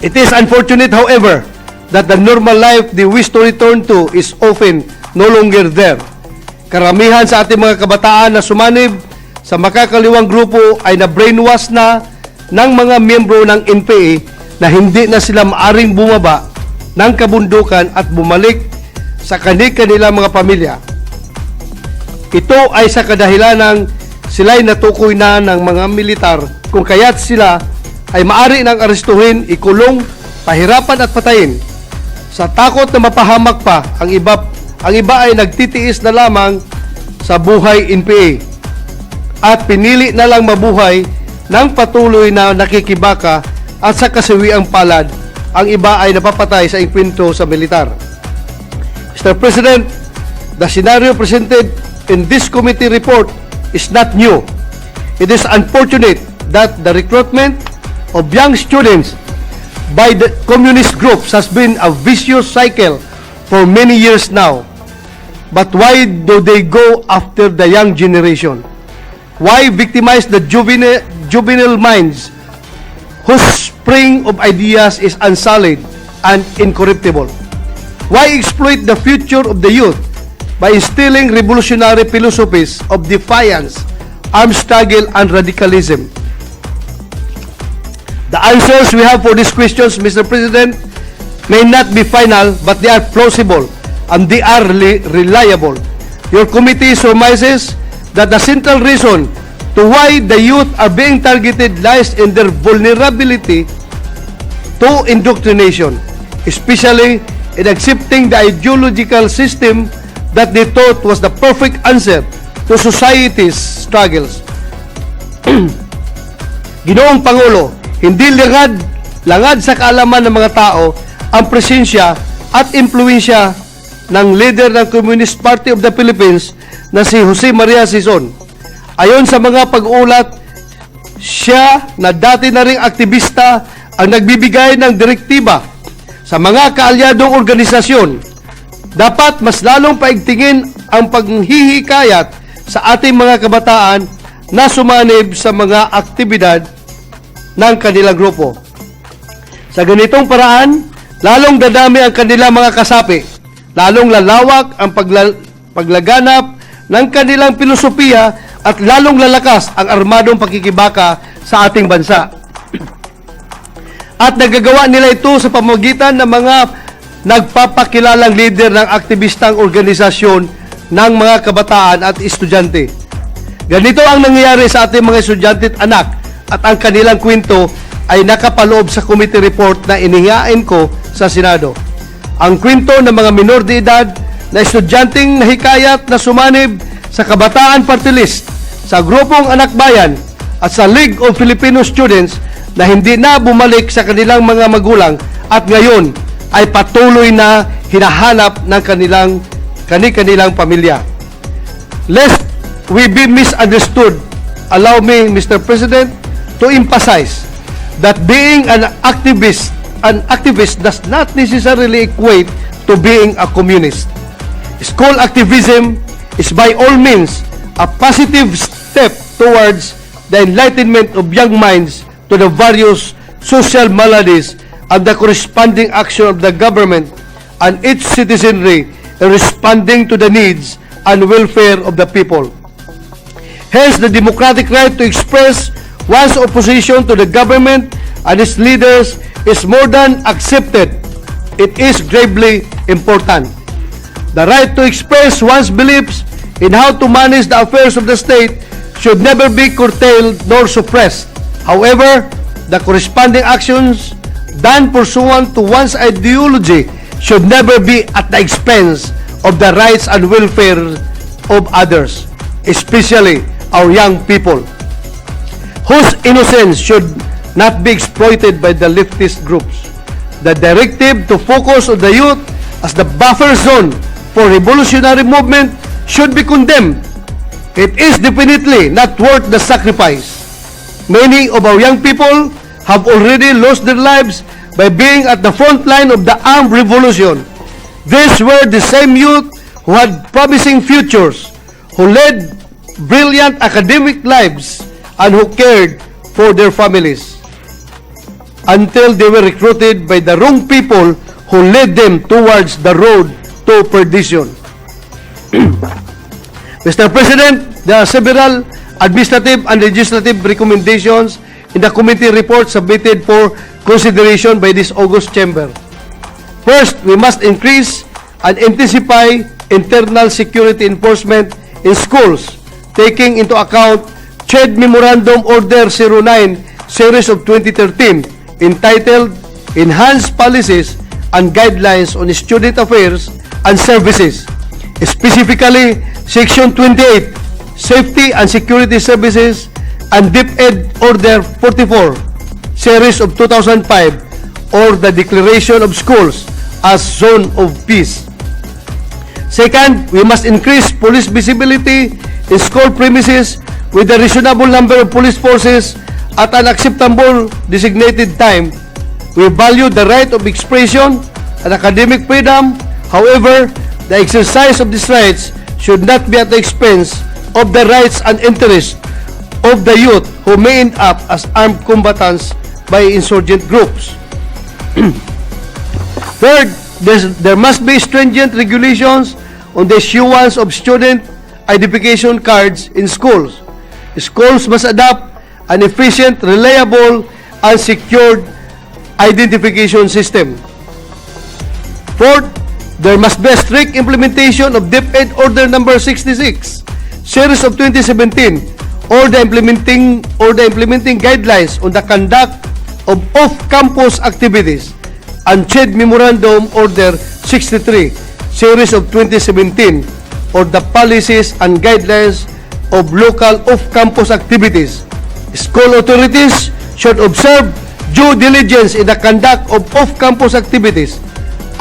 It is unfortunate, however, that the normal life they wish to return to is often no longer there. Karamihan sa ating mga kabataan na sumanib sa makakaliwang grupo ay na-brainwash na ng mga miyembro ng NPA na hindi na sila maaring bumaba ng kabundukan at bumalik sa kanilang mga pamilya. Ito ay sa kadahilan ng sila'y natukoy na ng mga militar kung kaya't sila ay maaari nang arestuhin, ikulong, pahirapan at patayin. Sa takot na mapahamak pa, ang iba ay nagtitiis na lamang sa buhay NPA at pinili na lang mabuhay ng patuloy na nakikibaka at sa kasawiang palad. Ang iba ay napapatay sa inkwento sa militar. Mr. President, the scenario presented in this committee report is not new. It is unfortunate that the recruitment of young students by the communist groups has been a vicious cycle for many years now. But why do they go after the young generation? Why victimize the juvenile minds whose spring of ideas is unsullied and incorruptible? Why exploit the future of the youth by instilling revolutionary philosophies of defiance, armed struggle, and radicalism? The answers we have for these questions, Mr. President, may not be final, but they are plausible and they are reliable. Your committee surmises that the central reason to why the youth are being targeted lies in their vulnerability to indoctrination, especially in accepting the ideological system that they thought was the perfect answer to society's struggles. Ginoong Pangulo, hindi langad sa kaalaman ng mga tao ang presensya at impluensya ng leader ng Communist Party of the Philippines na si Jose Maria Sison. Ayon sa mga pag-ulat, siya na dati na ring aktivista ang nagbibigay ng direktiba sa mga kaalyadong organisasyon. Dapat mas lalong paigtingin ang paghihikayat sa ating mga kabataan na sumanib sa mga aktibidad ng kanilang grupo. Sa ganitong paraan, lalong dadami ang kanilang mga kasapi, lalong lalawak ang paglaganap ng kanilang filosofiya at lalong lalakas ang armadong pakikibaka sa ating bansa. At nagagawa nila ito sa pamamagitan ng mga nagpapakilalang leader ng aktivistang organisasyon ng mga kabataan at estudyante. Ganito ang nangyayari sa ating mga estudyante at anak, at ang kanilang kwento ay nakapaloob sa committee report na inihain ko sa Senado. Ang kwento ng mga minor de edad na estudyanteng nahikayat na sumanib sa Kabataan Party List, sa Grupong Anak Bayan at sa League of Filipino Students na hindi na bumalik sa kanilang mga magulang at ngayon ay patuloy na hinahanap ng kanilang pamilya. Lest we be misunderstood, allow me, Mr. President, to emphasize that being an activist does not necessarily equate to being a communist. School activism is by all means a positive step towards the enlightenment of young minds to the various social maladies and the corresponding action of the government and its citizenry in responding to the needs and welfare of the people. Hence, the democratic right to express one's opposition to the government and its leaders is more than accepted. It is gravely important. The right to express one's beliefs in how to manage the affairs of the state should never be curtailed nor suppressed. However, the corresponding actions done pursuant to one's ideology should never be at the expense of the rights and welfare of others, especially our young people, whose innocence should not be exploited by the leftist groups. The directive to focus on the youth as the buffer zone for revolutionary movement should be condemned. It is definitely not worth the sacrifice. Many of our young people have already lost their lives by being at the front line of the armed revolution. These were the same youth who had promising futures, who led brilliant academic lives, and who cared for their families. until they were recruited by the wrong people who led them towards the road to perdition. Mr. President, there are several administrative and legislative recommendations in the committee report submitted for consideration by this August chamber. First, we must increase and intensify internal security enforcement in schools, taking into account CHED Memorandum Order 09 Series of 2013 entitled Enhanced Policies and Guidelines on Student Affairs and Services, specifically Section 28, Safety and Security Services, and DepEd Order 44, Series of 2005, or the Declaration of Schools as Zone of Peace. Second, we must increase police visibility in school premises with a reasonable number of police forces at an acceptable designated time. We value the right of expression and academic freedom. However, the exercise of these rights should not be at the expense of the rights and interests of the youth who may end up as armed combatants by insurgent groups. Third, there must be stringent regulations on the issuance of student identification cards in schools. Schools must adopt an efficient, reliable, and secured identification system. Fourth, there must be a strict implementation of DepEd Order Number 66, Series of 2017, or the implementing guidelines on the conduct of off-campus activities, and CHED Memorandum Order 63, Series of 2017, or the policies and guidelines of local off-campus activities. School authorities should observe due diligence in the conduct of off-campus activities.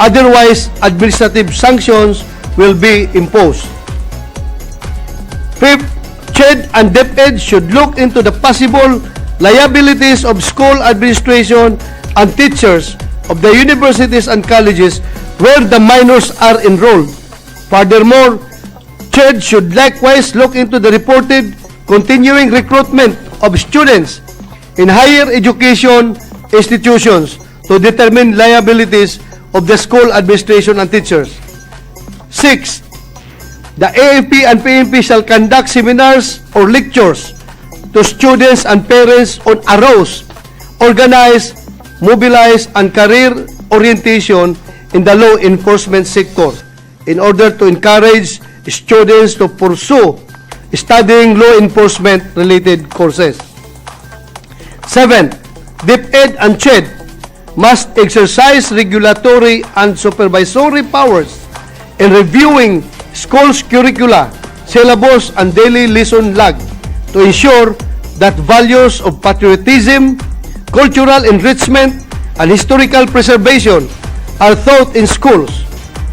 Otherwise, administrative sanctions will be imposed. Fifth, CHED and DepEd should look into the possible liabilities of school administration and teachers of the universities and colleges where the minors are enrolled. Furthermore, CHED should likewise look into the reported continuing recruitment of students in higher education institutions to determine liabilities of the school administration and teachers. Sixth, the AFP and PNP shall conduct seminars or lectures to students and parents on arouse, organize, mobilize, and career orientation in the law enforcement sector in order to encourage students to pursue studying law enforcement related courses. 7. DepEd and CHED must exercise regulatory and supervisory powers in reviewing schools' curricula, syllabus, and daily lesson log to ensure that values of patriotism, cultural enrichment, and historical preservation are taught in schools.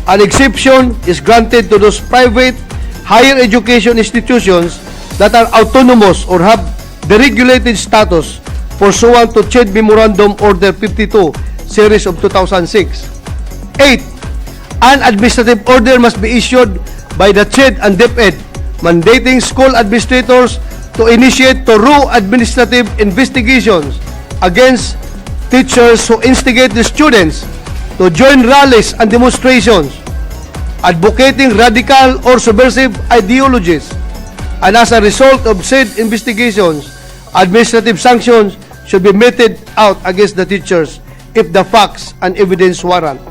An exception is granted to those private higher education institutions that are autonomous or have deregulated status pursuant to CHED Memorandum Order 52, Series of 2006. 8. An administrative order must be issued by the CHED and DepEd mandating school administrators to initiate thorough administrative investigations against teachers who instigate the students to join rallies and demonstrations, advocating radical or subversive ideologies, and as a result of said investigations, administrative sanctions should be meted out against the teachers if the facts and evidence warrant.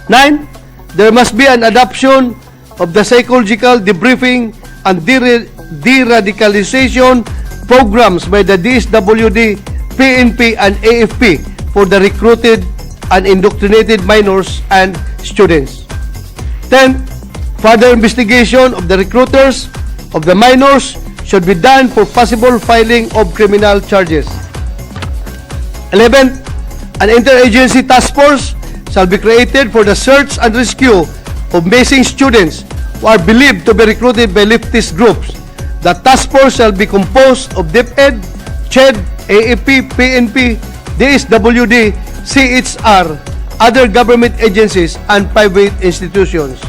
9. There must be an adoption of the psychological debriefing and de-radicalization programs by the DSWD, PNP, and AFP for the recruited and indoctrinated minors and students. 10. Further investigation of the recruiters of the minors should be done for possible filing of criminal charges. 11. An interagency task force shall be created for the search and rescue of missing students who are believed to be recruited by leftist groups. The task force shall be composed of DepEd, CHED, AFP, PNP, DSWD, CHR, other government agencies, and private institutions.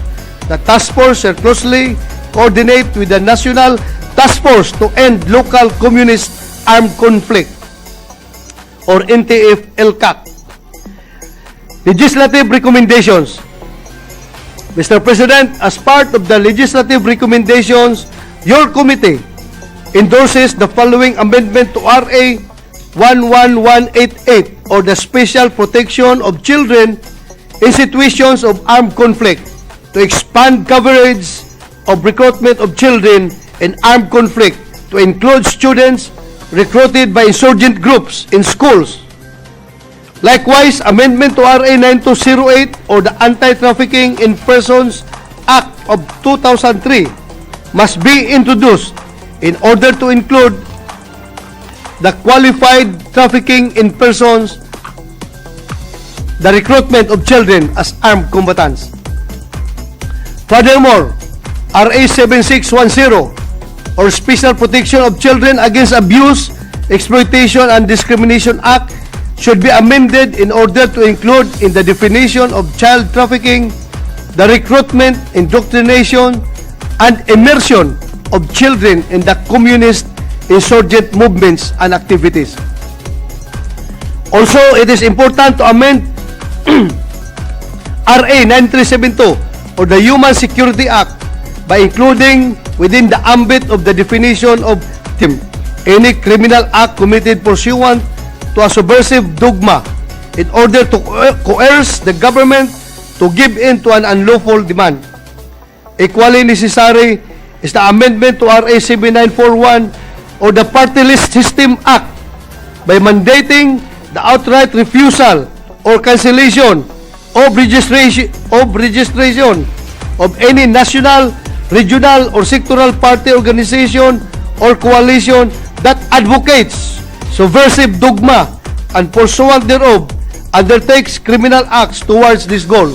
The task force shall closely coordinate with the National Task Force to End Local Communist Armed Conflict, or NTF-LCAC. Legislative recommendations. Mr. President, as part of the legislative recommendations, your committee endorses the following amendment to RA 11188 or the Special Protection of Children in Situations of Armed Conflict to expand coverage of recruitment of children in armed conflict to include students recruited by insurgent groups in schools. Likewise, amendment to RA 9208 or the Anti-Trafficking in Persons Act of 2003 must be introduced in order to include the qualified trafficking in persons, the recruitment of children as armed combatants. Furthermore, RA 7610 or Special Protection of Children Against Abuse, Exploitation and Discrimination Act should be amended in order to include in the definition of child trafficking the recruitment, indoctrination, and immersion of children in the communist insurgent movements and activities. Also, it is important to amend RA 9372 or the Human Security Act by including within the ambit of the definition of any criminal act committed pursuant to a subversive dogma in order to coerce the government to give in to an unlawful demand. Equally necessary is the amendment to RA 7941 or the Party List System Act by mandating the outright refusal or cancellation of registration of any national, regional, or sectoral party, organization, or coalition that advocates subversive dogma and pursuant thereof undertakes criminal acts towards this goal.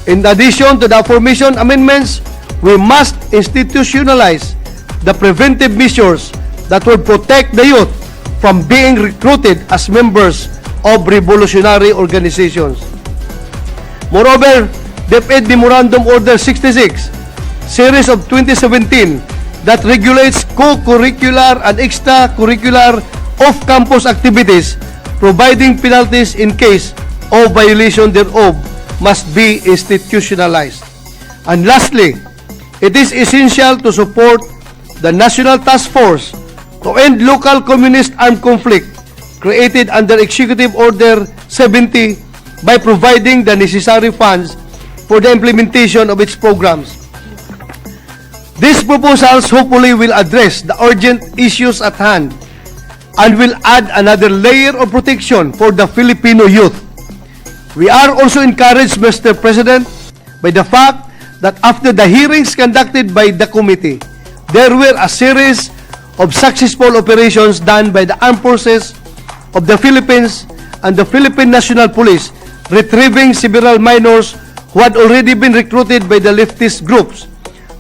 In addition to the aforementioned amendments, we must institutionalize the preventive measures that would protect the youth from being recruited as members of revolutionary organizations. Moreover, DepEd Memorandum Order 66, Series of 2017, that regulates co-curricular and extracurricular off-campus activities, providing penalties in case of violation thereof, must be institutionalized. And lastly, it is essential to support the National Task Force to end local communist armed conflict created under Executive Order 70 by providing the necessary funds for the implementation of its programs. These proposals hopefully will address the urgent issues at hand and will add another layer of protection for the Filipino youth. We are also encouraged, Mr. President, by the fact that after the hearings conducted by the committee, there were a series of successful operations done by the Armed Forces of the Philippines and the Philippine National Police, retrieving several minors who had already been recruited by the leftist groups.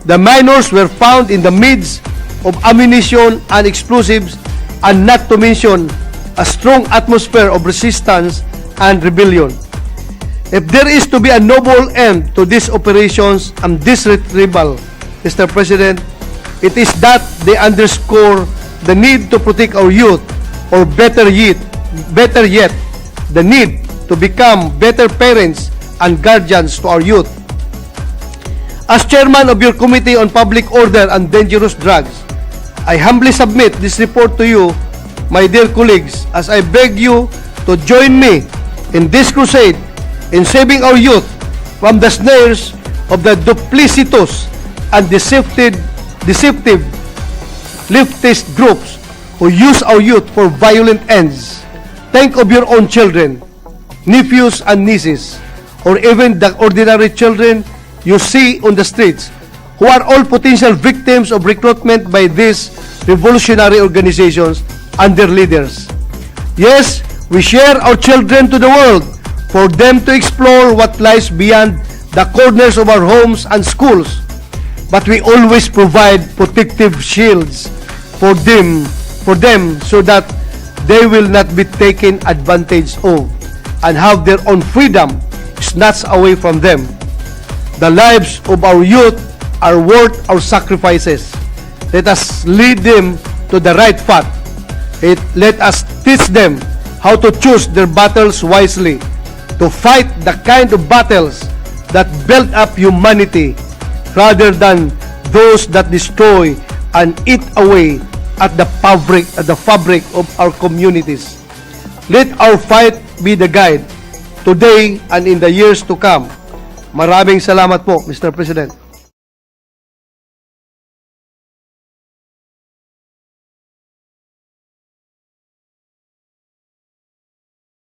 The minors were found in the midst of ammunition and explosives, and not to mention a strong atmosphere of resistance and rebellion. If there is to be a noble end to these operations and this retrieval, Mr. President, it is that they underscore the need to protect our youth, or better yet, the need to become better parents and guardians to our youth. As chairman of your Committee on Public Order and Dangerous Drugs, I humbly submit this report to you, my dear colleagues, as I beg you to join me in this crusade in saving our youth from the snares of the duplicitous and deceptive leftist groups who use our youth for violent ends. Think of your own children, nephews and nieces, or even the ordinary children you see on the streets, who are all potential victims of recruitment by these revolutionary organizations and their leaders. Yes, we share our children to the world for them to explore what lies beyond the corners of our homes and schools, but we always provide protective shields for them so that they will not be taken advantage of and have their own freedom snatched away from them. The lives of our youth are worth our sacrifices. Let us lead them to the right path. Let us teach them how to choose their battles wisely, to fight the kind of battles that build up humanity rather than those that destroy and eat away at the fabric of our communities. Let our fight be the guide today and in the years to come. Maraming salamat po, Mr. President.